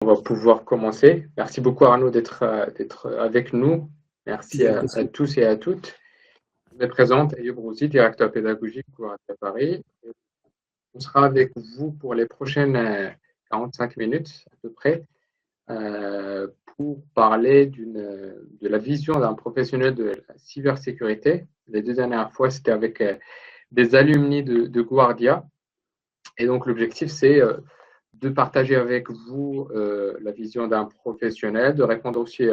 On va pouvoir commencer. Merci beaucoup Arnaud d'être avec nous. Merci à tous et à toutes. Je me présente, Ayoub Rouzi, directeur pédagogique pour à Paris. On sera avec vous pour les prochaines 45 minutes à peu près pour parler de la vision d'un professionnel de la cybersécurité. Les deux dernières fois, c'était avec des alumni de Guardia. Et donc, l'objectif, c'est de partager avec vous la vision d'un professionnel, de répondre aussi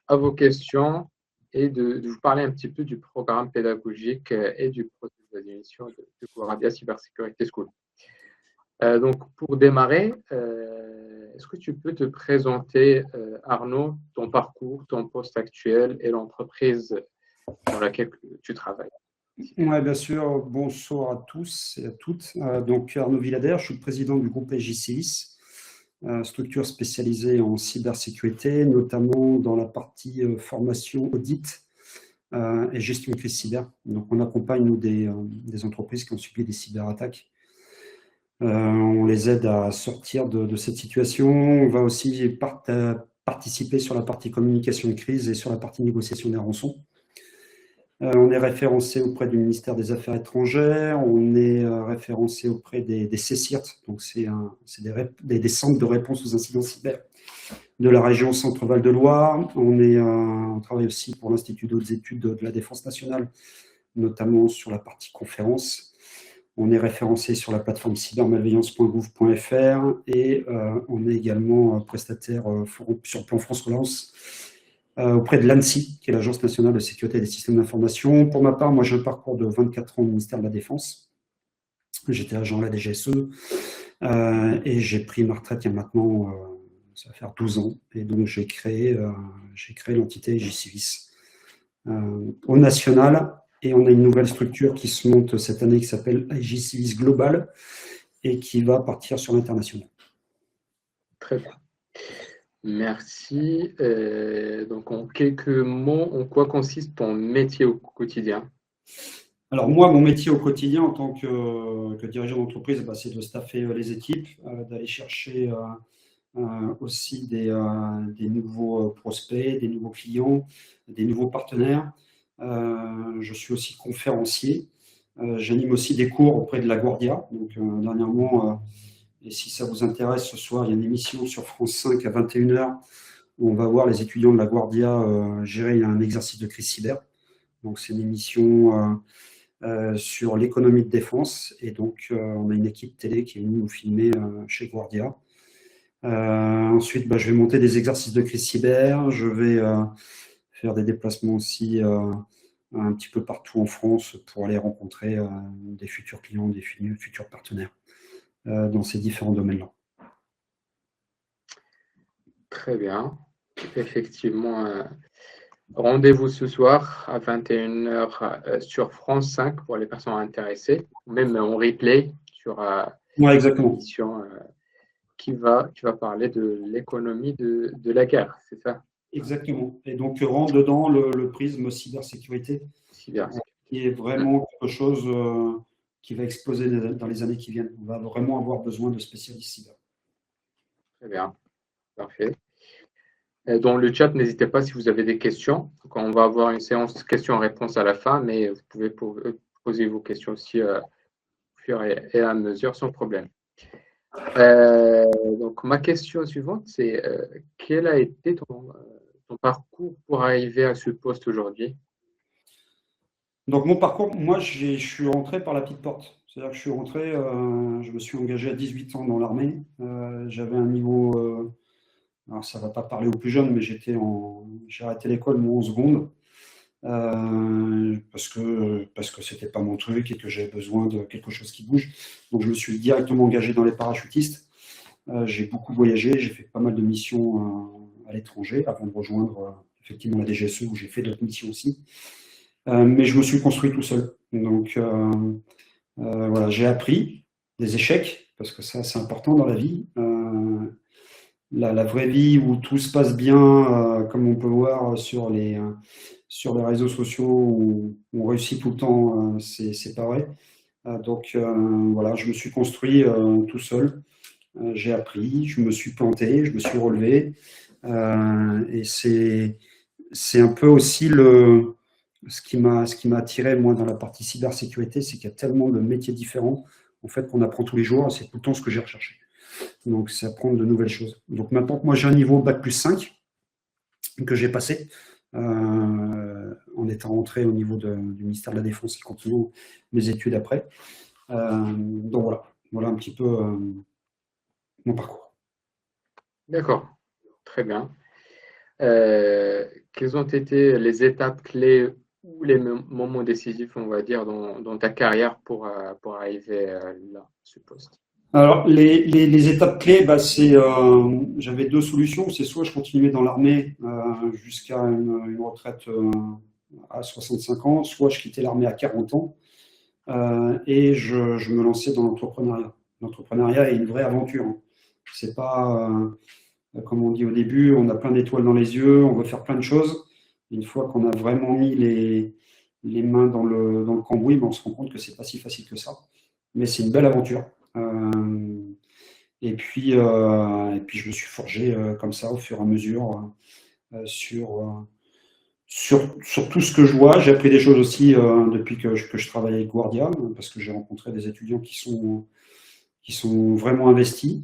à vos questions et de vous parler un petit peu du programme pédagogique et du processus d'admission de Guardia Cybersecurity School. Donc, pour démarrer, est-ce que tu peux te présenter, Arnaud, ton parcours, ton poste actuel et l'entreprise dans laquelle tu travailles? Oui, bien sûr. Bonsoir à tous et à toutes. Donc, Arnaud Villader, je suis le président du groupe SJCIS, structure spécialisée en cybersécurité, notamment dans la partie formation audit et gestion de crise cyber. Donc, on accompagne nous, des entreprises qui ont subi des cyberattaques. On les aide à sortir de cette situation. On va aussi participer sur la partie communication de crise et sur la partie négociation des rançons. On est référencé auprès du ministère des Affaires étrangères, on est référencé auprès des CSIRT, donc c'est des centres de réponse aux incidents cyber de la région Centre-Val de Loire. On travaille aussi pour l'Institut d'autres études de la Défense nationale, notamment sur la partie conférence. On est référencé sur la plateforme cybermalveillance.gouv.fr et on est également prestataire sur Plan France Relance auprès de l'ANSSI, qui est l'Agence nationale de sécurité des systèmes d'information. Pour ma part, moi j'ai un parcours de 24 ans au ministère de la Défense. J'étais agent à la DGSE et j'ai pris ma retraite il y a maintenant, ça va faire 12 ans. Et donc j'ai créé l'entité SJCIS au national. Et on a une nouvelle structure qui se monte cette année qui s'appelle SJCIS Global et qui va partir sur l'international. Très bien. Merci. Donc, en quelques mots, en quoi consiste ton métier au quotidien? Alors moi, mon métier au quotidien en tant que dirigeant d'entreprise, c'est de staffer les équipes, d'aller chercher aussi des nouveaux prospects, des nouveaux clients, des nouveaux partenaires. Je suis aussi conférencier. J'anime aussi des cours auprès de la Guardia. Donc dernièrement, et si ça vous intéresse, ce soir, il y a une émission sur France 5 à 21h où on va voir les étudiants de la Guardia gérer un exercice de crise cyber. Donc c'est une émission sur l'économie de défense. Et donc, on a une équipe télé qui est venue nous filmer chez Guardia. Ensuite, je vais monter des exercices de crise cyber. Je vais faire des déplacements aussi un petit peu partout en France pour aller rencontrer des futurs clients, des futurs partenaires dans ces différents domaines-là. Très bien. Effectivement, rendez-vous ce soir à 21h sur France 5 pour les personnes intéressées, même en replay sur l'émission qui va parler de l'économie de la guerre, c'est ça? Exactement. Et donc, rentre dedans le prisme cybersécurité, qui est vraiment quelque chose qui va exploser dans les années qui viennent. On va vraiment avoir besoin de spécialistes cyber. Très bien. Parfait. Dans le chat, n'hésitez pas si vous avez des questions. Donc, on va avoir une séance questions-réponses à la fin, mais vous pouvez poser vos questions aussi au fur et à mesure sans problème. Donc, ma question suivante, c'est quel a été ton parcours pour arriver à ce poste aujourd'hui? Donc, mon parcours, moi, je suis rentré par la petite porte. C'est-à-dire que je suis rentré, je me suis engagé à 18 ans dans l'armée. J'avais un niveau, alors ça ne va pas parler aux plus jeunes, mais j'ai arrêté l'école mon 11 secondes parce que c'était pas mon truc et que j'avais besoin de quelque chose qui bouge. Donc, je me suis directement engagé dans les parachutistes. J'ai beaucoup voyagé, j'ai fait pas mal de missions à l'étranger avant de rejoindre effectivement la DGSE où j'ai fait d'autres missions aussi. Mais je me suis construit tout seul. Donc voilà, j'ai appris des échecs, parce que ça c'est important dans la vie. La vraie vie où tout se passe bien, comme on peut voir sur les réseaux sociaux, où on réussit tout le temps, c'est pas vrai. Donc voilà, je me suis construit tout seul. j'ai appris, je me suis planté, je me suis relevé. Et c'est un peu aussi ce qui m'a attiré, moi, dans la partie cybersécurité, c'est qu'il y a tellement de métiers différents, en fait, qu'on apprend tous les jours, et c'est tout le temps ce que j'ai recherché. Donc, c'est apprendre de nouvelles choses. Donc, maintenant que moi, j'ai un niveau Bac+5 que j'ai passé, en étant rentré au niveau du ministère de la Défense et continuant mes études après. Donc, voilà un petit peu mon parcours. D'accord, très bien. Quelles ont été les étapes clés ou les moments décisifs, on va dire, dans ta carrière pour arriver là, à ce poste? Alors, les étapes clés, j'avais deux solutions. C'est soit je continuais dans l'armée jusqu'à une retraite à 65 ans, soit je quittais l'armée à 40 ans et je me lançais dans l'entrepreneuriat. L'entrepreneuriat est une vraie aventure, hein. C'est pas, comme on dit au début, on a plein d'étoiles dans les yeux, on veut faire plein de choses. Une fois qu'on a vraiment mis les mains dans le cambouis, on se rend compte que c'est pas si facile que ça. Mais c'est une belle aventure. Et puis, je me suis forgé comme ça au fur et à mesure sur tout ce que je vois. J'ai appris des choses aussi depuis que je travaille avec Guardia, parce que j'ai rencontré des étudiants qui sont vraiment investis.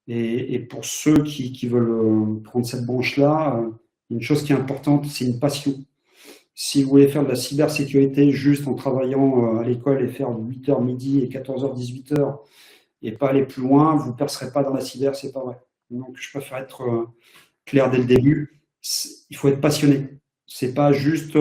Et pour ceux qui veulent prendre cette branche-là, une chose qui est importante, c'est une passion. Si vous voulez faire de la cybersécurité juste en travaillant à l'école et faire 8h midi et 14h 18h et pas aller plus loin, vous ne percerez pas dans la cyber, c'est pas vrai. Donc je préfère être clair dès le début. Il faut être passionné. C'est pas juste,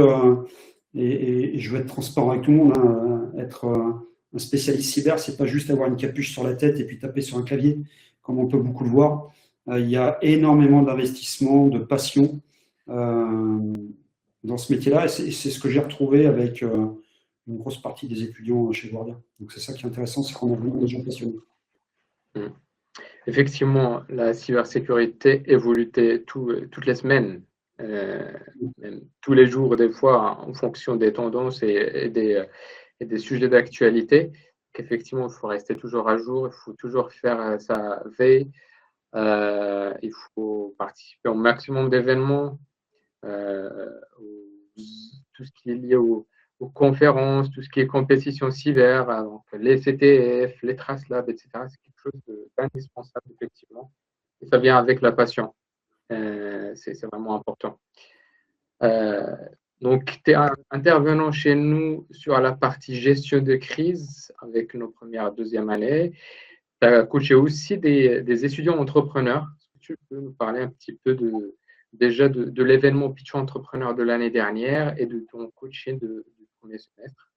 et je veux être transparent avec tout le monde, hein, être un spécialiste cyber, c'est pas juste avoir une capuche sur la tête et puis taper sur un clavier, comme on peut beaucoup le voir. Il y a énormément d'investissement, de passion dans ce métier-là, et c'est ce que j'ai retrouvé avec une grosse partie des étudiants chez Guardia. Donc c'est ça qui est intéressant, c'est qu'on a vraiment des gens passionnés. Effectivement, la cybersécurité évolue toutes les semaines, même tous les jours, des fois, en fonction des tendances et des sujets d'actualité. Effectivement, il faut rester toujours à jour, il faut toujours faire sa veille, il faut participer au maximum d'événements, tout ce qui est lié aux conférences, tout ce qui est compétition cyber, donc les CTF, les TraceLab, etc. C'est quelque chose d'indispensable, effectivement. Et ça vient avec la passion. C'est vraiment important. Donc, tu es intervenant chez nous sur la partie gestion de crise avec nos premières et deuxième années. Tu as coaché aussi des étudiants entrepreneurs. Est-ce que tu peux nous parler un petit peu déjà de l'événement Pitch Entrepreneur de l'année dernière et de ton coaching du premier semestre?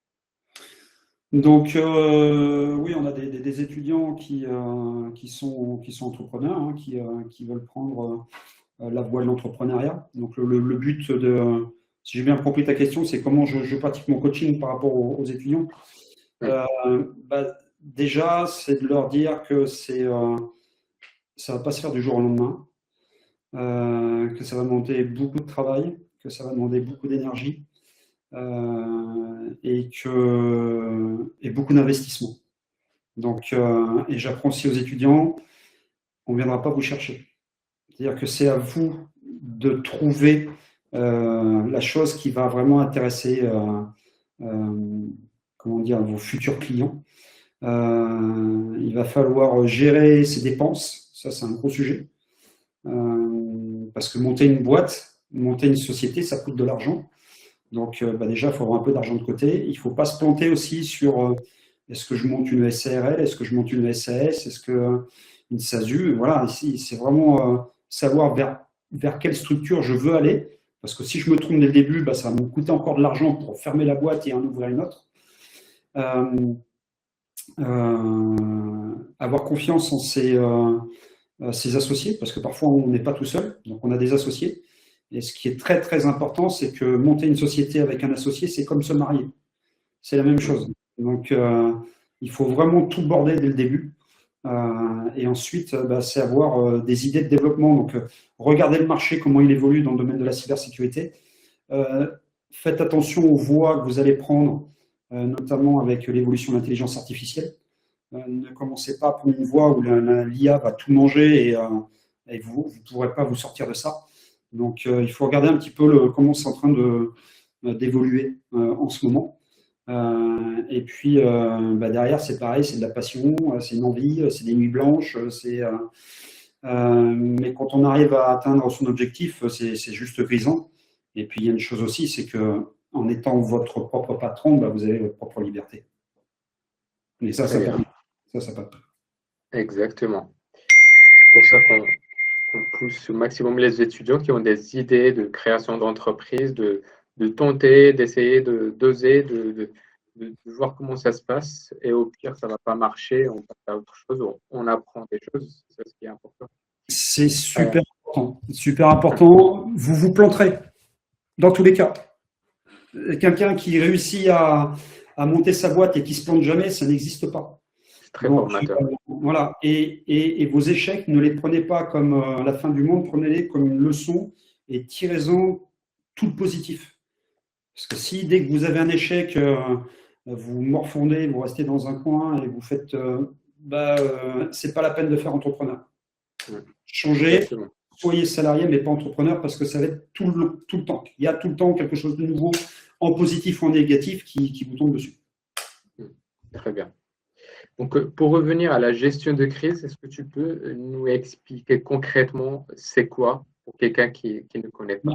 Donc, oui, on a des étudiants qui sont entrepreneurs, hein, qui veulent prendre la voie de l'entrepreneuriat. Donc, le but si j'ai bien compris ta question, c'est comment je pratique mon coaching par rapport aux étudiants. Oui. Déjà, c'est de leur dire que ça ne va pas se faire du jour au lendemain, que ça va demander beaucoup de travail, que ça va demander beaucoup d'énergie et beaucoup d'investissement. Donc, et j'apprends aussi aux étudiants, on ne viendra pas vous chercher. C'est-à-dire que c'est à vous de trouver la chose qui va vraiment intéresser vos futurs clients. Il va falloir gérer ses dépenses, ça c'est un gros sujet. Parce que monter une boîte, monter une société, ça coûte de l'argent. Donc déjà, il faut avoir un peu d'argent de côté. Il ne faut pas se planter aussi sur est-ce que je monte une SARL, est-ce que je monte une SAS, est-ce que une SASU. Voilà, ici, c'est vraiment savoir vers quelle structure je veux aller. Parce que si je me trompe dès le début, ça va me coûter encore de l'argent pour fermer la boîte et en ouvrir une autre. Avoir confiance en ses associés, parce que parfois on n'est pas tout seul, donc on a des associés. Et ce qui est très très important, c'est que monter une société avec un associé, c'est comme se marier. C'est la même chose. Donc il faut vraiment tout border dès le début. Et ensuite, c'est avoir des idées de développement. Donc regardez le marché, comment il évolue dans le domaine de la cybersécurité. Faites attention aux voies que vous allez prendre, notamment avec l'évolution de l'intelligence artificielle. Ne commencez pas à prendre une voie où l'IA va tout manger et vous ne pourrez pas vous sortir de ça. Donc, il faut regarder un petit peu comment c'est en train d'évoluer en ce moment. Et puis, derrière, c'est pareil, c'est de la passion, c'est une envie, c'est des nuits blanches, mais quand on arrive à atteindre son objectif, c'est juste grisant. Et puis, il y a une chose aussi, c'est qu'en étant votre propre patron, vous avez votre propre liberté. Et ça Très bien. ça peut. Exactement. C'est pour ça qu'on pousse au maximum les étudiants qui ont des idées de création d'entreprise, de tenter, d'essayer de doser, de voir comment ça se passe. Et au pire, ça ne va pas marcher, on passe à autre chose, on apprend des choses, c'est ce qui est important. C'est super important. Super important. Vous vous planterez, dans tous les cas. Quelqu'un qui réussit à monter sa boîte et qui se plante jamais, ça n'existe pas. C'est très formateur. Voilà. Et vos échecs, ne les prenez pas comme la fin du monde, prenez-les comme une leçon et tirez-en tout le positif. Parce que si dès que vous avez un échec, vous morfondez, vous restez dans un coin et vous faites, c'est pas la peine de faire entrepreneur. Changez, exactement. Soyez salarié, mais pas entrepreneur, parce que ça va être tout le temps. Il y a tout le temps quelque chose de nouveau, en positif ou en négatif, qui vous tombe dessus. Très bien. Donc, pour revenir à la gestion de crise, est-ce que tu peux nous expliquer concrètement c'est quoi pour quelqu'un qui ne connaît pas?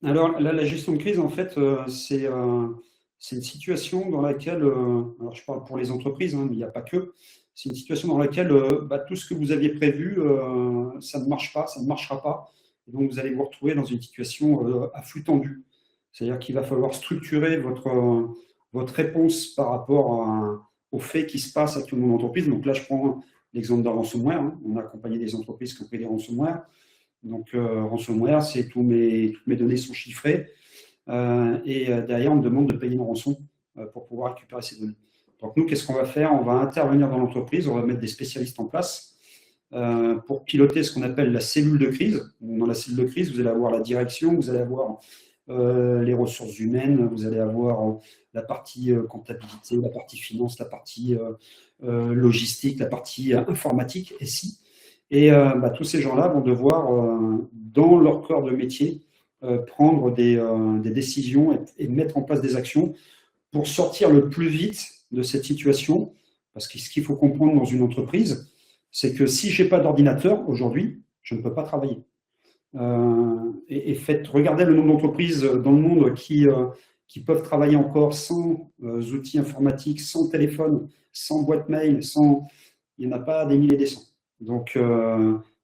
Alors, là, la gestion de crise, en fait, c'est une situation dans laquelle, alors je parle pour les entreprises, mais il n'y a pas que, c'est une situation dans laquelle tout ce que vous aviez prévu, ça ne marche pas, ça ne marchera pas. Et donc, vous allez vous retrouver dans une situation à flux tendu. C'est-à-dire qu'il va falloir structurer votre réponse par rapport aux faits qui se passent actuellement dans l'entreprise. Donc là, je prends l'exemple d'un ransomware. On a accompagné des entreprises qui ont pris des ransomware. Donc, ransomware, c'est toutes mes données sont chiffrées. Et derrière, on me demande de payer une rançon pour pouvoir récupérer ces données. Donc, nous, qu'est-ce qu'on va faire? On va intervenir dans l'entreprise, on va mettre des spécialistes en place pour piloter ce qu'on appelle la cellule de crise. Dans la cellule de crise, vous allez avoir la direction, vous allez avoir les ressources humaines, vous allez avoir la partie comptabilité, la partie finance, la partie logistique, la partie informatique, SI. Et tous ces gens-là vont devoir, dans leur corps de métier, prendre des décisions et mettre en place des actions pour sortir le plus vite de cette situation. Parce que ce qu'il faut comprendre dans une entreprise, c'est que si je n'ai pas d'ordinateur aujourd'hui, je ne peux pas travailler. Regardez le nombre d'entreprises dans le monde qui peuvent travailler encore sans outils informatiques, sans téléphone, sans boîte mail, il n'y en a pas des milliers et des cents. Donc,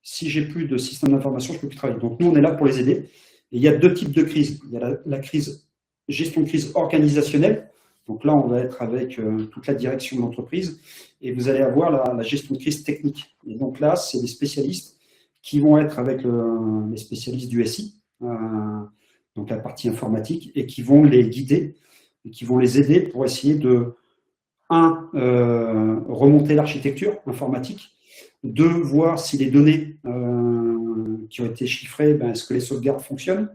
si j'ai plus de système d'information, je ne peux plus travailler. Donc, nous, on est là pour les aider. Et il y a deux types de crises. Il y a la crise, gestion de crise organisationnelle. Donc là, on va être avec toute la direction de l'entreprise. Et vous allez avoir la gestion de crise technique. Et donc là, c'est des spécialistes qui vont être avec les spécialistes du SI, donc la partie informatique, et qui vont les guider et qui vont les aider pour essayer de, remonter l'architecture informatique, 2, voir si les données qui ont été chiffrées, est-ce que les sauvegardes fonctionnent.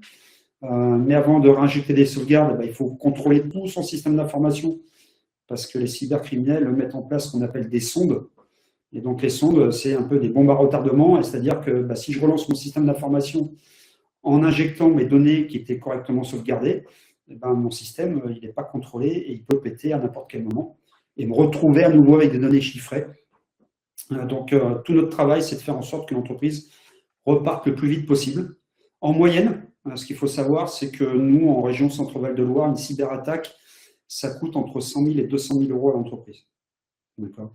Mais avant de réinjecter des sauvegardes, il faut contrôler tout son système d'information parce que les cybercriminels mettent en place ce qu'on appelle des sondes. Et donc, les sondes, c'est un peu des bombes à retardement. C'est-à-dire que si je relance mon système d'information en injectant mes données qui étaient correctement sauvegardées, mon système, il n'est pas contrôlé et il peut péter à n'importe quel moment et me retrouver à nouveau avec des données chiffrées. Donc, tout notre travail, c'est de faire en sorte que l'entreprise reparte le plus vite possible. En moyenne, ce qu'il faut savoir, c'est que nous, en région Centre-Val de Loire, une cyberattaque, ça coûte entre 100 000 et 200 000 euros à l'entreprise. D'accord.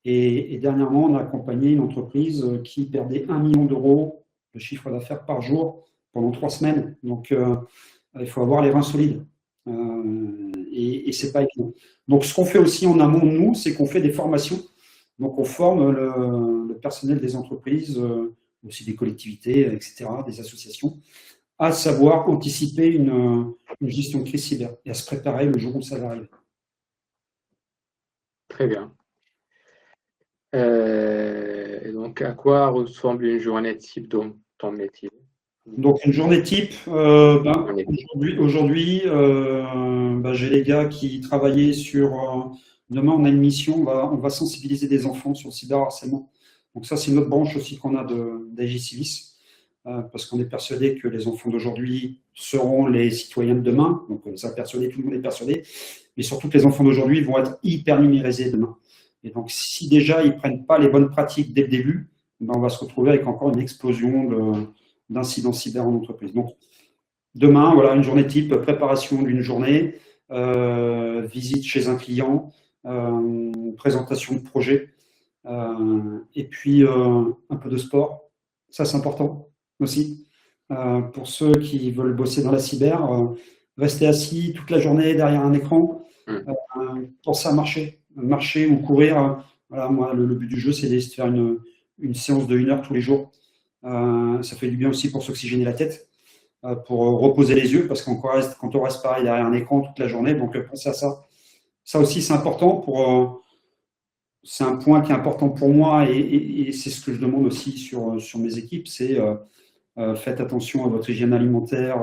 Et dernièrement, on a accompagné une entreprise qui perdait 1 million d'euros de chiffre d'affaires par jour pendant 3 semaines. Donc, il faut avoir les reins solides. Et ce n'est pas évident. Donc, ce qu'on fait aussi en amont, nous, c'est qu'on fait des formations. Donc, on forme le personnel des entreprises, aussi des collectivités, etc., des associations, à savoir anticiper une gestion de crise cyber et à se préparer le jour où ça va arriver. Très bien. Donc, à quoi ressemble une journée type dans ton métier? Donc, une journée type, aujourd'hui, j'ai les gars qui travaillaient sur Demain, on a une mission, on va sensibiliser des enfants sur le cyberharcèlement. Donc ça, c'est une autre branche aussi qu'on a d'AJ Civis, parce qu'on est persuadé que les enfants d'aujourd'hui seront les citoyens de demain. Donc ça persuadé, tout le monde est persuadé. Mais surtout que les enfants d'aujourd'hui vont être hyper numérisés demain. Et donc, si déjà ils ne prennent pas les bonnes pratiques dès le début, ben on va se retrouver avec encore une explosion d'incidents cyber en entreprise. Donc, demain, voilà, une journée type, préparation d'une journée, visite chez un client, présentation de projet, et puis un peu de sport. Ça, c'est important aussi. Pour ceux qui veulent bosser dans la cyber, rester assis toute la journée derrière un écran, pensez à marcher ou courir. Voilà, moi, le but du jeu, c'est de faire une séance de 1 heure tous les jours. Ça fait du bien aussi pour s'oxygéner la tête, pour reposer les yeux, parce quand on reste pareil derrière un écran toute la journée, donc pensez à ça. Ça aussi, c'est important c'est un point qui est important pour moi et c'est ce que je demande aussi sur mes équipes, c'est faites attention à votre hygiène alimentaire.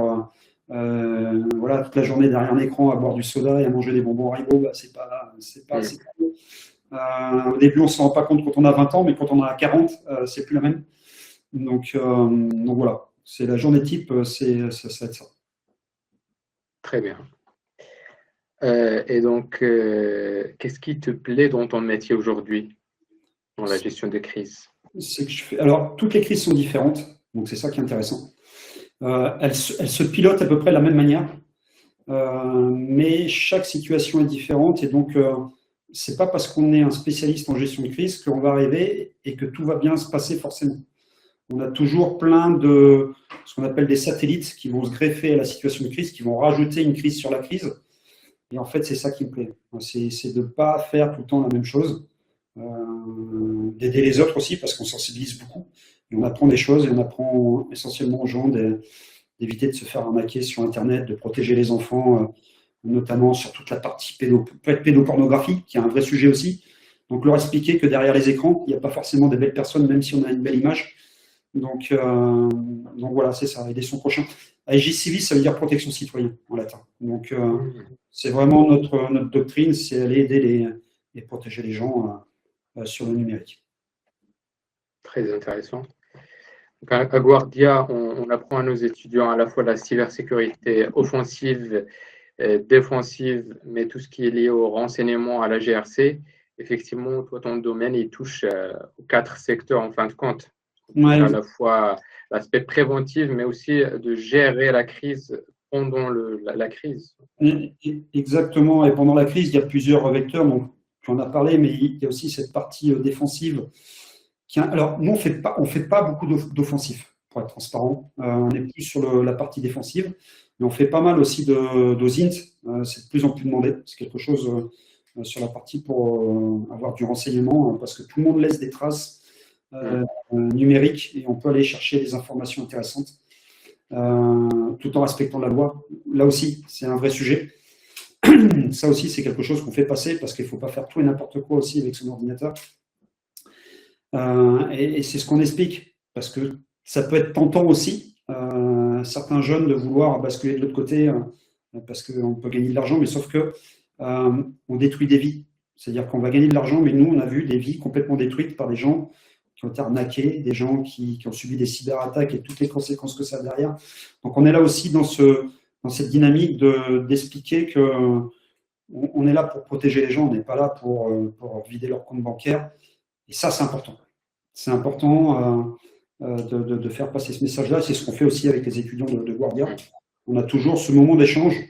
Voilà, toute la journée derrière un écran à boire du soda et à manger des bonbons Haribo, bah, c'est pas assez cool. Au début, on ne se rend pas compte quand on a 20 ans, mais quand on en a 40, c'est plus la même. Donc voilà, c'est la journée type, ça va être ça. Très bien. Et donc, qu'est-ce qui te plaît dans ton métier aujourd'hui, dans la gestion des crises? Alors, toutes les crises sont différentes, donc c'est ça qui est intéressant. Elles se pilotent à peu près de la même manière, mais chaque situation est différente et donc c'est pas parce qu'on est un spécialiste en gestion de crise qu'on va arriver et que tout va bien se passer forcément. On a toujours plein de ce qu'on appelle des satellites qui vont se greffer à la situation de crise, qui vont rajouter une crise sur la crise. Et en fait, c'est ça qui me plaît. C'est de ne pas faire tout le temps la même chose, d'aider les autres aussi parce qu'on sensibilise beaucoup. Et on apprend des choses et on apprend essentiellement aux gens d'éviter de se faire arnaquer sur Internet, de protéger les enfants, notamment sur toute la partie pédopornographie, qui est un vrai sujet aussi. Donc, leur expliquer que derrière les écrans, il n'y a pas forcément des belles personnes, même si on a une belle image. Donc voilà, c'est ça, aider son prochain. AJ Civis, ça veut dire protection citoyenne en latin. Donc, c'est vraiment notre doctrine, c'est aller aider et protéger les gens sur le numérique. Très intéressant. Donc, à Guardia, on apprend à nos étudiants à la fois la cybersécurité offensive, défensive, mais tout ce qui est lié au renseignement, à la GRC. Effectivement, toi, ton domaine, il touche aux 4 secteurs en fin de compte. Ouais. À la fois l'aspect préventif, mais aussi de gérer la crise pendant la crise. Exactement. Et pendant la crise, il y a plusieurs vecteurs. Donc, tu en as parlé, mais il y a aussi cette partie défensive. Alors, nous, on fait pas beaucoup d'offensifs, pour être transparent. On est plus sur la partie défensive, mais on fait pas mal aussi d'OSINT. C'est de plus en plus demandé. C'est quelque chose sur la partie pour avoir du renseignement, parce que tout le monde laisse des traces numériques et on peut aller chercher des informations intéressantes tout en respectant la loi. Là aussi, c'est un vrai sujet. Ça aussi, c'est quelque chose qu'on fait passer parce qu'il ne faut pas faire tout et n'importe quoi aussi avec son ordinateur. Et c'est ce qu'on explique, parce que ça peut être tentant aussi, certains jeunes, de vouloir basculer de l'autre côté, parce qu'on peut gagner de l'argent, mais sauf que on détruit des vies. C'est-à-dire qu'on va gagner de l'argent, mais nous, on a vu des vies complètement détruites par des gens qui ont été arnaqués, des gens qui ont subi des cyberattaques et toutes les conséquences que ça a derrière. Donc on est là aussi dans cette dynamique d'expliquer que on est là pour protéger les gens, on n'est pas là pour vider leur compte bancaire. Et ça, c'est important. C'est important de faire passer ce message-là. C'est ce qu'on fait aussi avec les étudiants de Guardia. On a toujours ce moment d'échange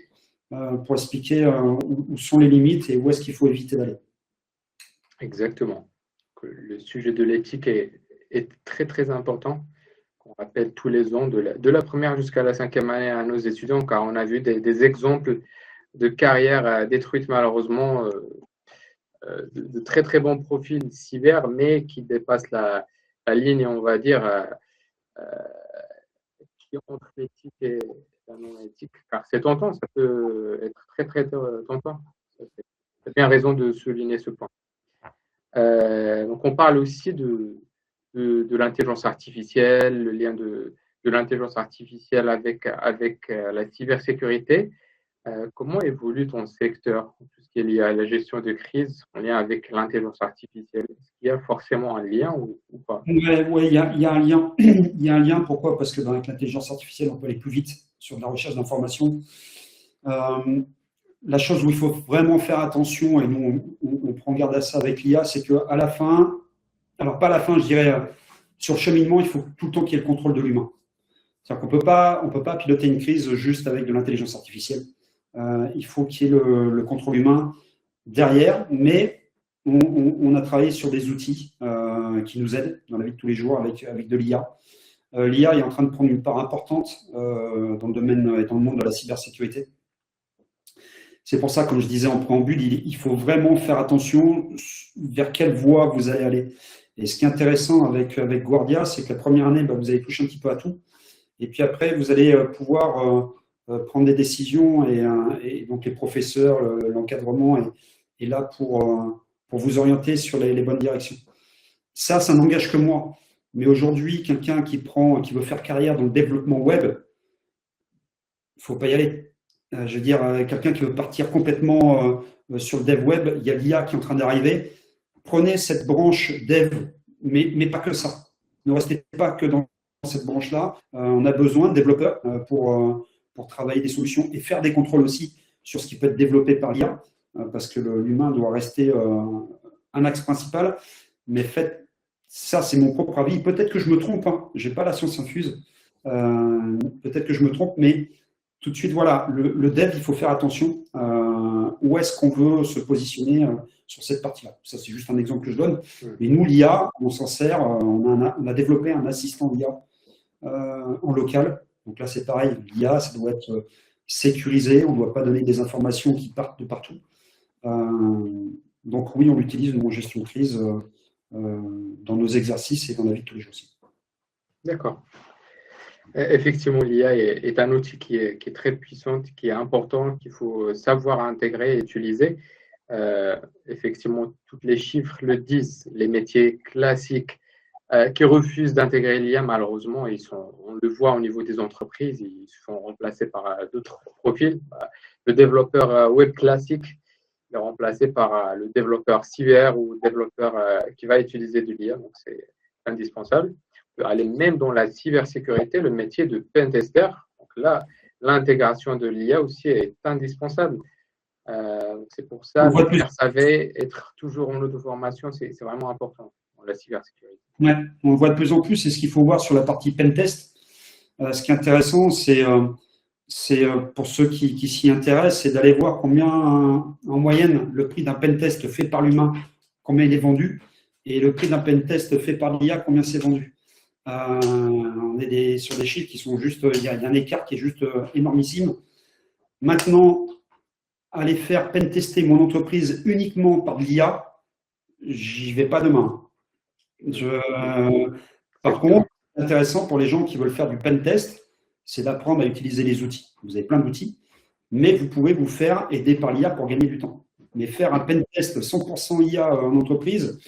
pour expliquer où sont les limites et où est-ce qu'il faut éviter d'aller. Exactement. Le sujet de l'éthique est très, très important. On rappelle tous les ans, de la première jusqu'à la 5e année à nos étudiants, car on a vu des exemples de carrières détruites malheureusement, de très très bons profils cyber, mais qui dépassent la ligne, on va dire, qui est entre l'éthique et la non-éthique. Car c'est tentant, ça peut être très très tentant. C'est bien raison de souligner ce point. Donc on parle aussi de l'intelligence artificielle, le lien de l'intelligence artificielle avec la cybersécurité. Comment évolue ton secteur, tout qui est lié à la gestion de crise en lien avec l'intelligence artificielle. Est-ce qu'il y a forcément un lien ou pas? Oui, il y a un lien. Il y a un lien, pourquoi? Parce que avec l'intelligence artificielle, on peut aller plus vite sur de la recherche d'informations. La chose où il faut vraiment faire attention, et nous on prend garde à ça avec l'IA, c'est qu'à la fin, alors pas à la fin, je dirais, sur le cheminement, il faut tout le temps qu'il y ait le contrôle de l'humain. C'est-à-dire qu'on ne peut pas piloter une crise juste avec de l'intelligence artificielle. Il faut qu'il y ait le contrôle humain derrière, mais on a travaillé sur des outils qui nous aident dans la vie de tous les jours avec de l'IA. L'IA est en train de prendre une part importante dans le domaine et dans le monde de la cybersécurité. C'est pour ça, comme je disais en préambule, il faut vraiment faire attention vers quelle voie vous allez aller. Et ce qui est intéressant avec Guardia, c'est que la première année, vous allez toucher un petit peu à tout. Et puis après, vous allez pouvoir prendre des décisions et donc les professeurs, l'encadrement est là pour vous orienter sur les bonnes directions. Ça n'engage que moi. Mais aujourd'hui, quelqu'un qui veut faire carrière dans le développement web, il ne faut pas y aller. Je veux dire, quelqu'un qui veut partir complètement sur le dev web, il y a l'IA qui est en train d'arriver. Prenez cette branche dev, mais pas que ça. Ne restez pas que dans cette branche-là. On a besoin de développeurs pour travailler des solutions et faire des contrôles aussi sur ce qui peut être développé par l'IA, parce que l'humain doit rester un axe principal. Mais faites, ça, c'est mon propre avis. Peut-être que je me trompe, hein. Je n'ai pas la science infuse. Peut-être que je me trompe, mais tout de suite, voilà, le dev, il faut faire attention. Où est-ce qu'on veut se positionner sur cette partie-là? Ça, c'est juste un exemple que je donne. Mais nous, l'IA, on s'en sert. On a développé un assistant d'IA en local. Donc là, c'est pareil. L'IA, ça doit être sécurisé. On ne doit pas donner des informations qui partent de partout. Donc oui, on l'utilise en gestion de crise dans nos exercices et dans la vie de tous les jours aussi. D'accord. Effectivement, l'IA est un outil qui est très puissant, qui est important, qu'il faut savoir intégrer et utiliser. Effectivement, tous les chiffres le disent. Les métiers classiques qui refusent d'intégrer l'IA, malheureusement, on le voit au niveau des entreprises, ils se font remplacer par d'autres profils. Le développeur web classique est remplacé par le développeur cyber ou le développeur qui va utiliser de l'IA, donc c'est indispensable. Aller même dans la cybersécurité, le métier de pentester. Donc là, l'intégration de l'IA aussi est indispensable. C'est pour ça que faire savoir, être toujours en auto-formation, c'est vraiment important dans la cybersécurité. Ouais, on le voit de plus en plus, c'est ce qu'il faut voir sur la partie pentest. Ce qui est intéressant, c'est pour ceux qui s'y intéressent, c'est d'aller voir combien, en moyenne, le prix d'un pentest fait par l'humain, combien il est vendu, et le prix d'un pentest fait par l'IA, combien c'est vendu. On est sur des chiffres qui sont juste, il y a un écart qui est juste énormissime. Maintenant, aller faire pentester mon entreprise uniquement par l'IA, j'y vais pas demain. Par contre, c'est intéressant pour les gens qui veulent faire du pentest, c'est d'apprendre à utiliser les outils. Vous avez plein d'outils, mais vous pouvez vous faire aider par l'IA pour gagner du temps. Mais faire un pentest 100% IA en entreprise,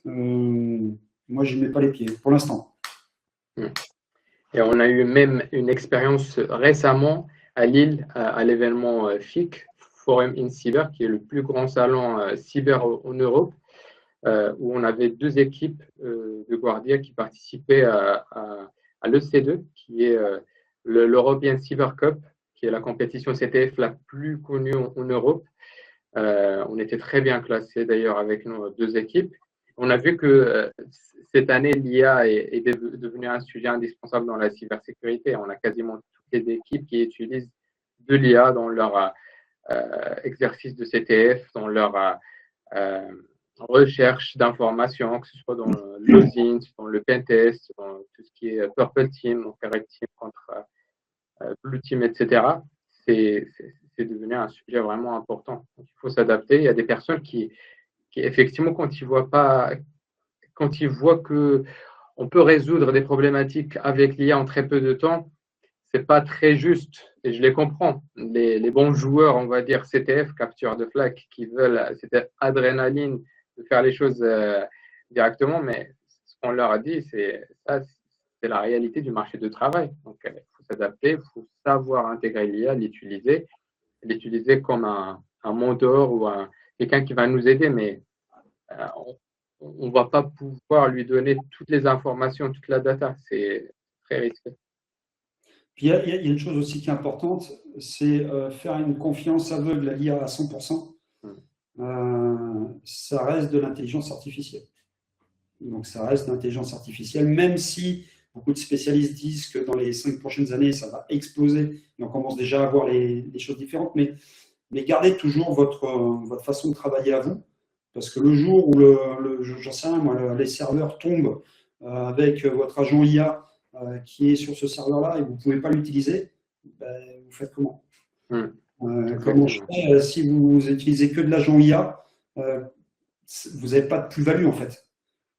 moi, je n'y mets pas les pieds pour l'instant. Et on a eu même une expérience récemment à Lille, à l'événement FIC, Forum in Cyber, qui est le plus grand salon cyber en Europe, où on avait 2 équipes de Guardia qui participaient à l'EC2, qui est l'European Cyber Cup, qui est la compétition CTF la plus connue en Europe. On était très bien classés d'ailleurs avec nos 2 équipes. On a vu que cette année, l'IA est devenue un sujet indispensable dans la cybersécurité. On a quasiment toutes les équipes qui utilisent de l'IA dans leur exercice de CTF, dans leur recherche d'informations, que ce soit dans l'OSINT, dans le pentest, dans tout ce qui est Purple Team, donc Red Team contre Blue Team, etc. C'est devenu un sujet vraiment important. Donc, il faut s'adapter. Il y a des personnes qui effectivement, quand ils voient que on peut résoudre des problématiques avec l'IA en très peu de temps, c'est pas très juste. Et je les comprends. Les bons joueurs, on va dire CTF, capture de flag, qui veulent cette adrénaline de faire les choses directement, mais ce qu'on leur a dit, c'est la réalité du marché du travail. Donc, il faut s'adapter, il faut savoir intégrer l'IA, l'utiliser comme un un mentor ou quelqu'un qui va nous aider, mais on ne va pas pouvoir lui donner toutes les informations, toute la data. C'est très risqué. Puis il y a une chose aussi qui est importante, c'est faire une confiance aveugle à l'IA à 100%. Ça reste de l'intelligence artificielle. Donc ça reste de l'intelligence artificielle, même si beaucoup de spécialistes disent que dans les 5 prochaines années, ça va exploser et on commence déjà à voir les choses différentes. Mais gardez toujours votre façon de travailler à vous, parce que le jour où j'en sais rien, moi, les serveurs tombent avec votre agent IA qui est sur ce serveur-là et vous ne pouvez pas l'utiliser, ben, vous faites comment? Comment je fais si vous utilisez que de l'agent IA, vous n'avez pas de plus-value en fait.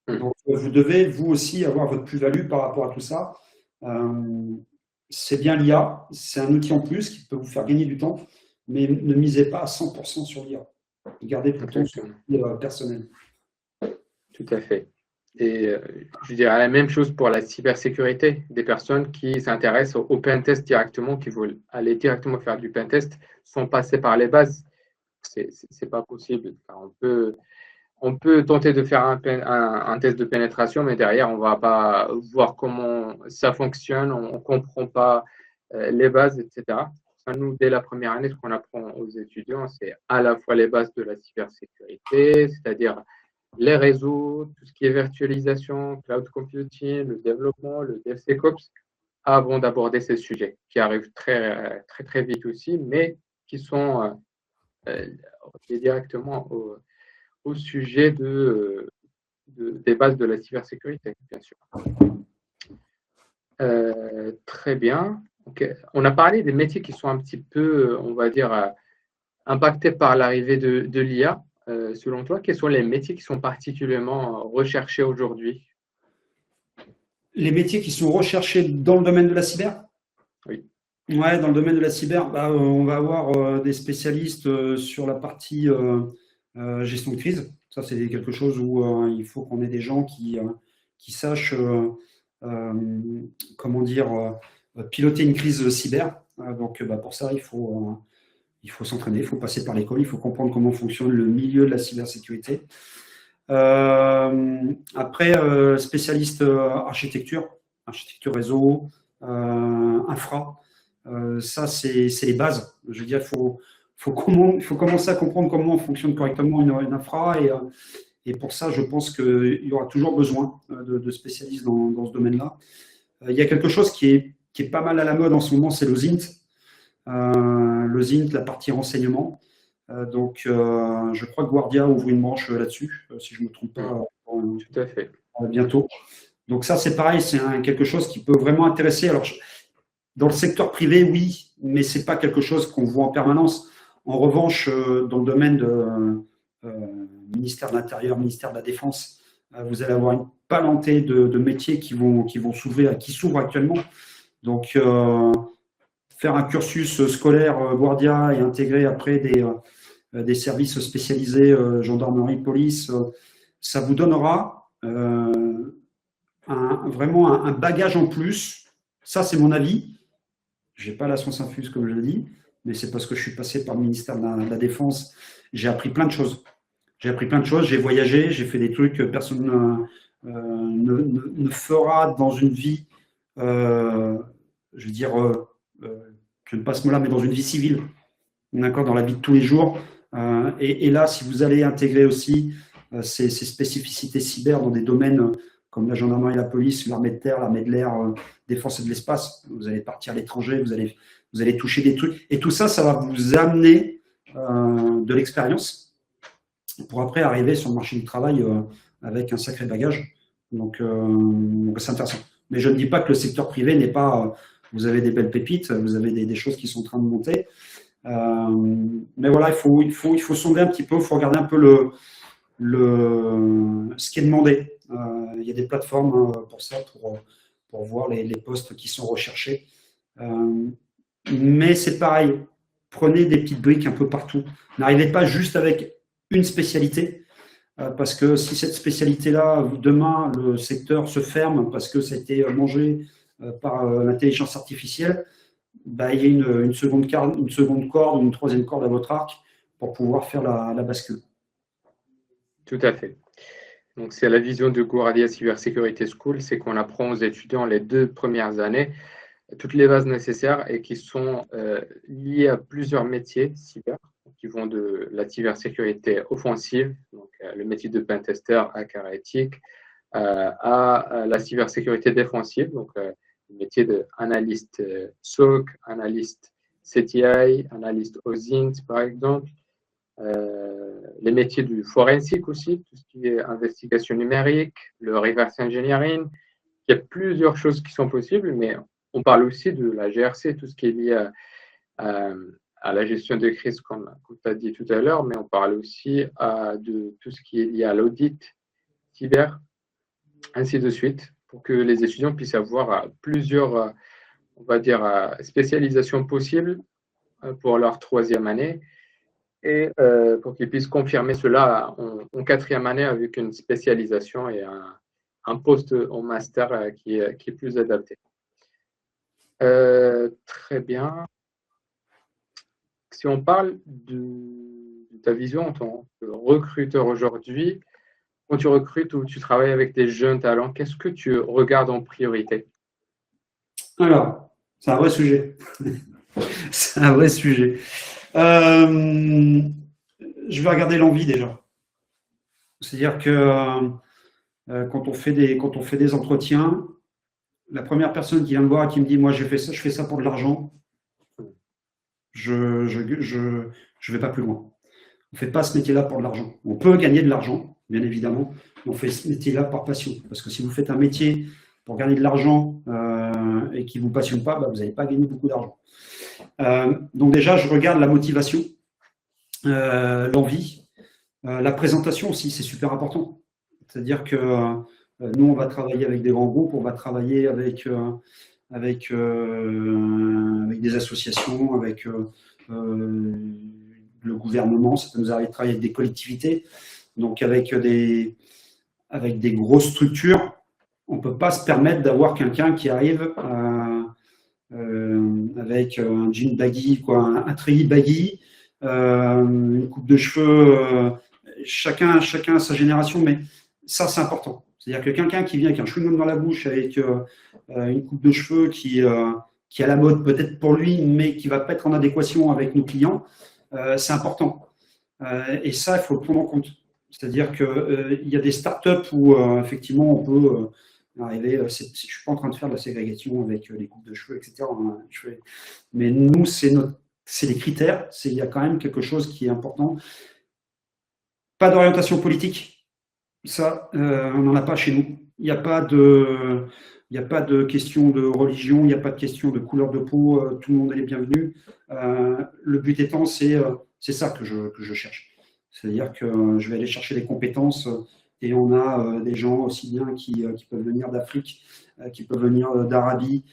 Donc vous devez vous aussi avoir votre plus-value par rapport à tout ça. C'est bien l'IA, c'est un outil en plus qui peut vous faire gagner du temps, mais ne misez pas à 100% sur l'IA. Gardez tout le temps sur l'IA personnel. Tout à fait. Et je dirais la même chose pour la cybersécurité. Des personnes qui s'intéressent au pentest directement, qui veulent aller directement faire du pentest, sans passer par les bases. C'est pas possible. On peut tenter de faire un test de pénétration, mais derrière, on ne va pas voir comment ça fonctionne, on ne comprend pas les bases, etc. Nous, dès la première année, ce qu'on apprend aux étudiants, c'est à la fois les bases de la cybersécurité, c'est-à-dire les réseaux, tout ce qui est virtualisation, cloud computing, le développement, le DevSecOps, avant d'aborder ces sujets qui arrivent très, très, très vite aussi, mais qui sont directement au sujet des bases de la cybersécurité, bien sûr. Très bien. Okay. On a parlé des métiers qui sont un petit peu, on va dire, impactés par l'arrivée de l'IA. Selon toi, quels sont les métiers qui sont particulièrement recherchés aujourd'hui? Les métiers qui sont recherchés dans le domaine de la cyber? Oui. Ouais, dans le domaine de la cyber, on va avoir des spécialistes sur la partie gestion de crise. Ça, c'est quelque chose où il faut qu'on ait des gens qui sachent comment dire, piloter une crise cyber. Donc, pour ça, il faut s'entraîner, il faut passer par l'école, il faut comprendre comment fonctionne le milieu de la cybersécurité. Après, spécialiste architecture réseau, infra. Ça, c'est les bases. Je veux dire, il faut commencer à comprendre comment fonctionne correctement une infra. Et pour ça, je pense qu'il y aura toujours besoin de spécialistes dans ce domaine-là. Il y a quelque chose qui est pas mal à la mode en ce moment, c'est le ZINT. Le ZINT, la partie renseignement. Donc, je crois que Guardia ouvre une branche là-dessus, si je ne me trompe pas. Tout à fait. Bientôt. Donc ça, c'est pareil, c'est quelque chose qui peut vraiment intéresser. Alors, dans le secteur privé, oui, mais ce n'est pas quelque chose qu'on voit en permanence. En revanche, dans le domaine de ministère de l'Intérieur, ministère de la Défense, vous allez avoir une palanquée de métiers qui vont s'ouvrir, qui s'ouvrent actuellement. Donc, faire un cursus scolaire Guardia et intégrer après des services spécialisés, gendarmerie, police, ça vous donnera vraiment un bagage en plus. Ça, c'est mon avis. Je n'ai pas la science infuse, comme je l'ai dit, mais c'est parce que je suis passé par le ministère de la Défense. J'ai appris plein de choses. J'ai voyagé, j'ai fait des trucs que personne ne fera dans une vie, je veux dire, je n'aime pas ce mot-là, mais dans une vie civile, d'accord, dans la vie de tous les jours. Et là, si vous allez intégrer aussi ces spécificités cyber dans des domaines comme la gendarmerie et la police, l'armée de terre, l'armée de l'air, défense et de l'espace, vous allez partir à l'étranger, vous allez toucher des trucs. Et tout ça, ça va vous amener de l'expérience pour après arriver sur le marché du travail avec un sacré bagage. Donc c'est intéressant. Mais je ne dis pas que le secteur privé n'est pas... vous avez des belles pépites, vous avez des choses qui sont en train de monter. Mais voilà, il faut sonder un petit peu, il faut regarder un peu ce qui est demandé. Il y a des plateformes pour ça, pour voir les postes qui sont recherchés. Mais c'est pareil, prenez des petites briques un peu partout. N'arrivez pas juste avec une spécialité, parce que si cette spécialité-là, demain, le secteur se ferme parce que ça a été mangé par l'intelligence artificielle, il y a une seconde corde, une troisième corde à votre arc pour pouvoir faire la bascule. Tout à fait. Donc, c'est la vision de Guardia Cybersecurity School, c'est qu'on apprend aux étudiants les 2 premières années toutes les bases nécessaires et qui sont liées à plusieurs métiers cyber, qui vont de la cybersécurité offensive, donc le métier de pentester, hacker éthique, à la cybersécurité défensive, donc le métier d'analyste SOC, analyste CTI, analyste OSINT par exemple, les métiers du forensique aussi, tout ce qui est investigation numérique, le reverse engineering. Il y a plusieurs choses qui sont possibles, mais on parle aussi de la GRC, tout ce qui est lié à la gestion de crise, comme tu as dit tout à l'heure, mais on parle aussi de tout ce qui est lié à l'audit cyber, ainsi de suite, pour que les étudiants puissent avoir plusieurs, on va dire, spécialisations possibles pour leur 3e année et pour qu'ils puissent confirmer cela en 4e année avec une spécialisation et un poste en master qui est plus adapté. Très bien. Si on parle de ta vision en tant que recruteur aujourd'hui, quand tu recrutes ou tu travailles avec des jeunes talents, qu'est-ce que tu regardes en priorité? Alors, c'est un vrai sujet. C'est un vrai sujet. Je vais regarder l'envie déjà. C'est-à-dire que quand on fait des entretiens, la première personne qui vient me voir et qui me dit « moi je fais ça pour de l'argent », je vais pas plus loin. On ne fait pas ce métier-là pour de l'argent. On peut gagner de l'argent, bien évidemment, mais on fait ce métier-là par passion. Parce que si vous faites un métier pour gagner de l'argent et qui ne vous passionne pas, vous n'allez pas gagner beaucoup d'argent. Donc déjà, je regarde la motivation, l'envie, la présentation aussi, c'est super important. C'est-à-dire que nous, on va travailler avec des grands groupes, on va travailler avec des associations, avec le gouvernement, ça nous arrive de travailler avec des collectivités, donc avec des grosses structures. On ne peut pas se permettre d'avoir quelqu'un qui arrive avec un jean baggy, un treillis baggy, une coupe de cheveux, chacun a sa génération, mais ça c'est important. C'est-à-dire que quelqu'un qui vient avec un chewing-gum dans la bouche, avec une coupe de cheveux qui est à la mode peut-être pour lui, mais qui ne va pas être en adéquation avec nos clients, c'est important. Et ça, il faut le prendre en compte. C'est-à-dire qu'il y a des startups où effectivement on peut arriver. Je ne suis pas en train de faire de la ségrégation avec les coupes de cheveux, etc. Mais nous, c'est les critères. Il y a quand même quelque chose qui est important. Pas d'orientation politique. Ça, on n'en a pas chez nous. Il n'y a pas de question de religion, il n'y a pas de question de couleur de peau, tout le monde est les bienvenus. Le but étant, c'est ça que je cherche. C'est-à-dire que je vais aller chercher des compétences et on a des gens aussi bien qui peuvent venir d'Afrique, qui peuvent venir d'Arabie,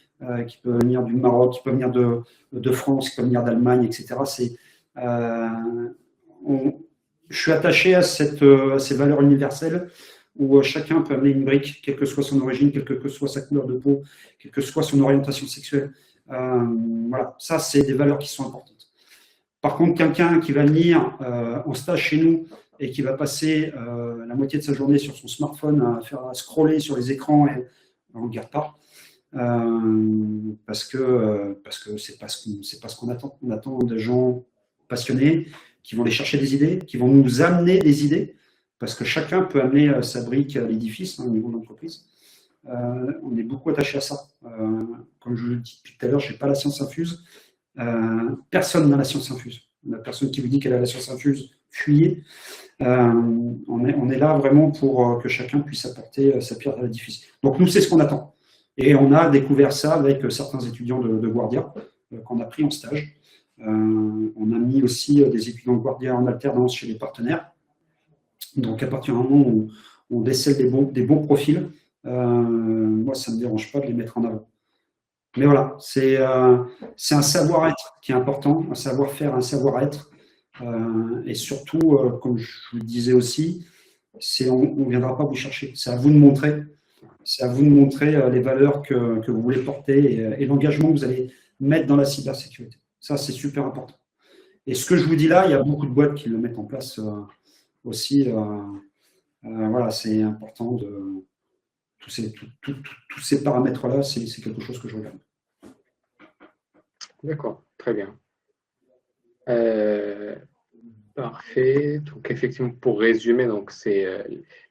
qui peuvent venir du Maroc, qui peuvent venir de France, qui peuvent venir d'Allemagne, etc. Je suis attaché à ces valeurs universelles où chacun peut amener une brique, quelle que soit son origine, quelle que soit sa couleur de peau, quelle que soit son orientation sexuelle. Voilà, ça, c'est des valeurs qui sont importantes. Par contre, quelqu'un qui va venir en stage chez nous et qui va passer la moitié de sa journée sur son smartphone à scroller sur les écrans, et on ne le garde pas. Parce que c'est pas ce qu'on attend. On attend des gens passionnés qui vont aller chercher des idées, qui vont nous amener des idées, parce que chacun peut amener sa brique à l'édifice au niveau de l'entreprise. On est beaucoup attaché à ça. Comme je le dis depuis tout à l'heure, je n'ai pas la science infuse. Personne n'a la science infuse. La personne qui vous dit qu'elle a la science infuse, fuyez. On est là vraiment pour que chacun puisse apporter sa pierre à l'édifice. Donc nous, c'est ce qu'on attend. Et on a découvert ça avec certains étudiants de Guardia qu'on a pris en stage. On a mis aussi des étudiants de Guardia en alternance chez les partenaires. Donc à partir du moment où on décèle des bons profils, moi, ça ne me dérange pas de les mettre en avant. Mais voilà, c'est un savoir-être qui est important, un savoir-faire, un savoir-être. Et surtout, comme je vous le disais aussi, on ne viendra pas vous chercher. C'est à vous de montrer. C'est à vous de montrer les valeurs que vous voulez porter et l'engagement que vous allez mettre dans la cybersécurité. Ça, c'est super important. Et ce que je vous dis là, il y a beaucoup de boîtes qui le mettent en place aussi. Voilà, c'est important de tous ces paramètres-là, c'est quelque chose que je regarde. D'accord, très bien. Parfait. Donc, effectivement, pour résumer, donc c'est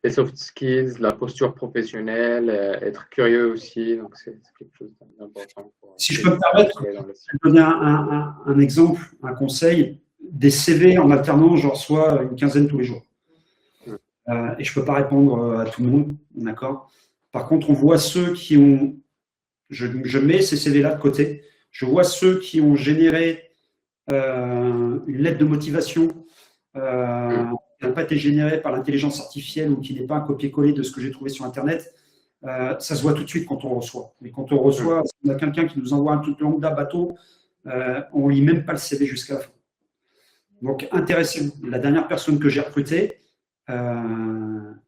les soft skills, la posture professionnelle, être curieux aussi. Donc, c'est quelque chose d'important. Si je peux me permettre, je vais donner un exemple, un conseil. Des CV en alternance, j'en reçois une quinzaine tous les jours. Et je ne peux pas répondre à tout le monde, d'accord. Par contre, on voit ceux qui ont… Je mets ces CV-là de côté. Je vois ceux qui ont généré une lettre de motivation qui n'a pas été générée par l'intelligence artificielle ou qui n'est pas un copier-coller de ce que j'ai trouvé sur Internet. Ça se voit tout de suite quand on reçoit. Mais quand on reçoit, si on a quelqu'un qui nous envoie un truc lambda bateau, on ne lit même pas le CV jusqu'à la fin. Donc, intéressez-vous. La dernière personne que j'ai recrutée, elle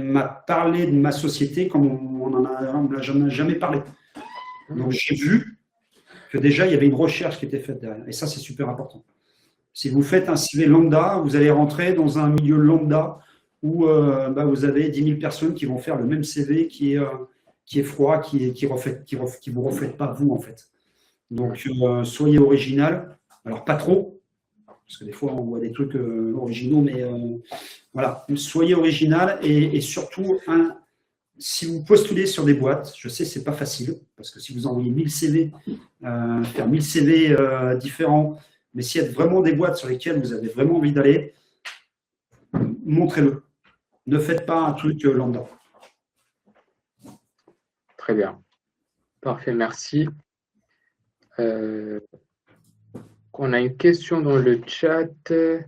m'a parlé de ma société comme on n'en a jamais parlé. Donc, j'ai vu que déjà, il y avait une recherche qui était faite derrière. Et ça, c'est super important. Si vous faites un CV lambda, vous allez rentrer dans un milieu lambda où vous avez 10 000 personnes qui vont faire le même CV qui est froid, qui ne vous reflète pas vous, en fait. Donc, soyez original. Alors, pas trop, parce que des fois, on voit des trucs originaux, mais voilà. Soyez original et surtout, si vous postulez sur des boîtes, je sais que ce n'est pas facile, parce que si vous envoyez 1000 CV, faire 1000 CV différents, mais s'il y a vraiment des boîtes sur lesquelles vous avez vraiment envie d'aller, montrez-le. Ne faites pas un truc lambda. Très bien. Parfait, merci. On a une question dans le chat. Je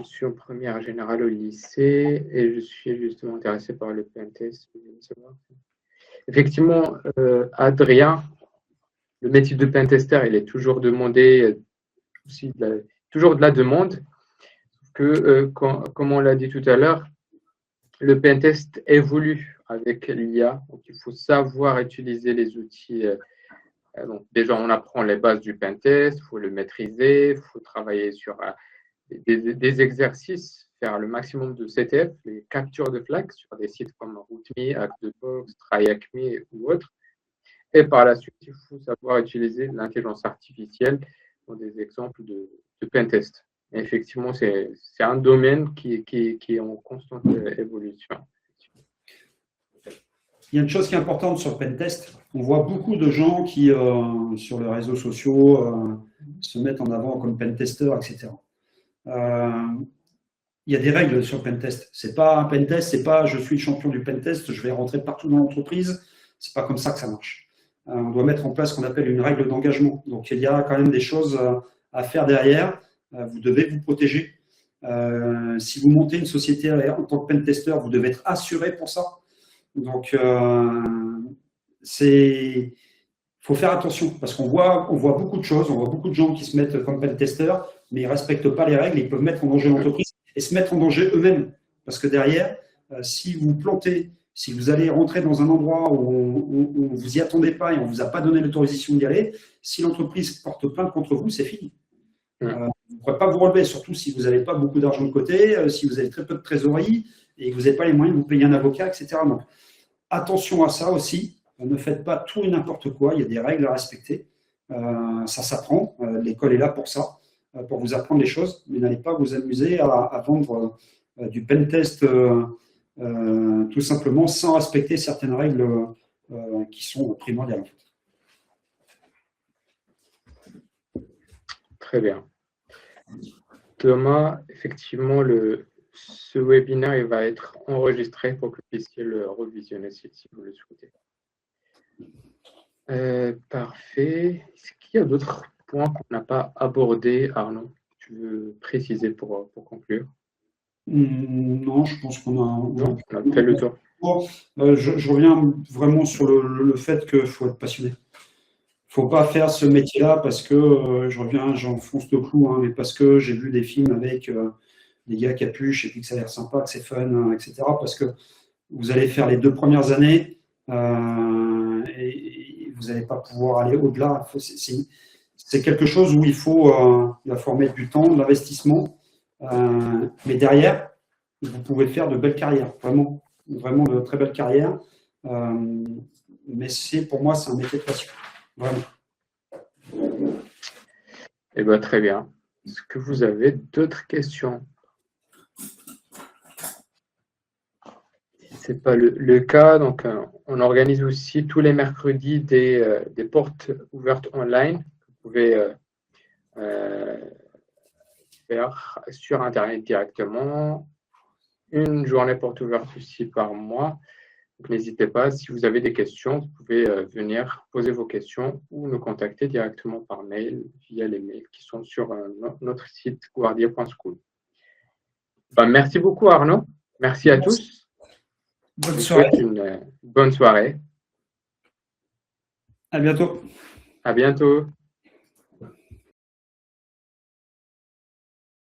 suis en première générale au lycée et je suis justement intéressé par le pentest. Effectivement, Adrien, le métier de pentester, il est toujours demandé, aussi toujours de la demande, que, comme on l'a dit tout à l'heure, le pentest évolue avec l'IA. Donc, il faut savoir utiliser les outils. Donc, déjà, on apprend les bases du pentest, il faut le maîtriser, il faut travailler sur des exercices, faire le maximum de CTF, les captures de flags sur des sites comme RootMe, ActTheBox, TryHackMe ou autres. Et par la suite, il faut savoir utiliser l'intelligence artificielle dans des exemples de pentest. Et effectivement, c'est un domaine qui est en constante évolution. Il y a une chose qui est importante sur le pentest. On voit beaucoup de gens qui, sur les réseaux sociaux, se mettent en avant comme pentesters, etc. Il y a des règles sur le pentest. C'est pas un pentest, c'est pas je suis le champion du pentest, je vais rentrer partout dans l'entreprise. C'est pas comme ça que ça marche. On doit mettre en place ce qu'on appelle une règle d'engagement. Donc il y a quand même des choses à faire derrière. Vous devez vous protéger. Si vous montez une société en tant que pentester, vous devez être assuré pour ça. Donc il faut faire attention parce qu'on voit beaucoup de choses, on voit beaucoup de gens qui se mettent comme pentesters, mais ils ne respectent pas les règles, ils peuvent mettre en danger l'entreprise et se mettre en danger eux-mêmes. Parce que derrière, si vous plantez, si vous allez rentrer dans un endroit où vous n'y attendez pas et on ne vous a pas donné l'autorisation d'y aller, si l'entreprise porte plainte contre vous, c'est fini. Vous ne pourrez pas vous relever, surtout si vous n'avez pas beaucoup d'argent de côté, si vous avez très peu de trésorerie et que vous n'avez pas les moyens de vous payer un avocat, etc. Donc, attention à ça aussi. Ne faites pas tout et n'importe quoi. Il y a des règles à respecter. Ça s'apprend. L'école est là pour ça, pour vous apprendre les choses. Mais n'allez pas vous amuser à vendre du pentest tout simplement sans respecter certaines règles qui sont primordiales. Très bien. Thomas, effectivement, ce webinaire il va être enregistré pour que vous puissiez le revisionner si vous le souhaitez. Parfait. Est-ce qu'il y a d'autres points qu'on n'a pas abordés, Arnaud? Tu veux préciser pour conclure? Non, je pense qu'on a fait le tour. Je reviens vraiment sur le fait qu'il faut être passionné. Il ne faut pas faire ce métier-là parce que, j'enfonce le clou, hein, mais parce que j'ai vu des films avec des gars capuches et puis que ça a l'air sympa, que c'est fun, etc. Parce que vous allez faire les 2 premières années et vous n'allez pas pouvoir aller au-delà. c'est quelque chose où il faut mettre du temps, de l'investissement, mais derrière, vous pouvez faire de belles carrières, vraiment, vraiment de très belles carrières. Mais pour moi, c'est un métier de passion, vraiment. Eh bien, très bien. Est-ce que vous avez d'autres questions? Si ce n'est pas le cas, donc on organise aussi tous les mercredis des portes ouvertes online. Vous pouvez faire sur Internet directement. Une journée porte ouverte aussi par mois. Donc, n'hésitez pas, si vous avez des questions, vous pouvez venir poser vos questions ou nous contacter directement par mail via les mails qui sont sur notre site guardia.school. Ben, merci beaucoup Arnaud. Merci à tous. Bonne Je vous soirée. souhaite une bonne soirée. À bientôt. À bientôt.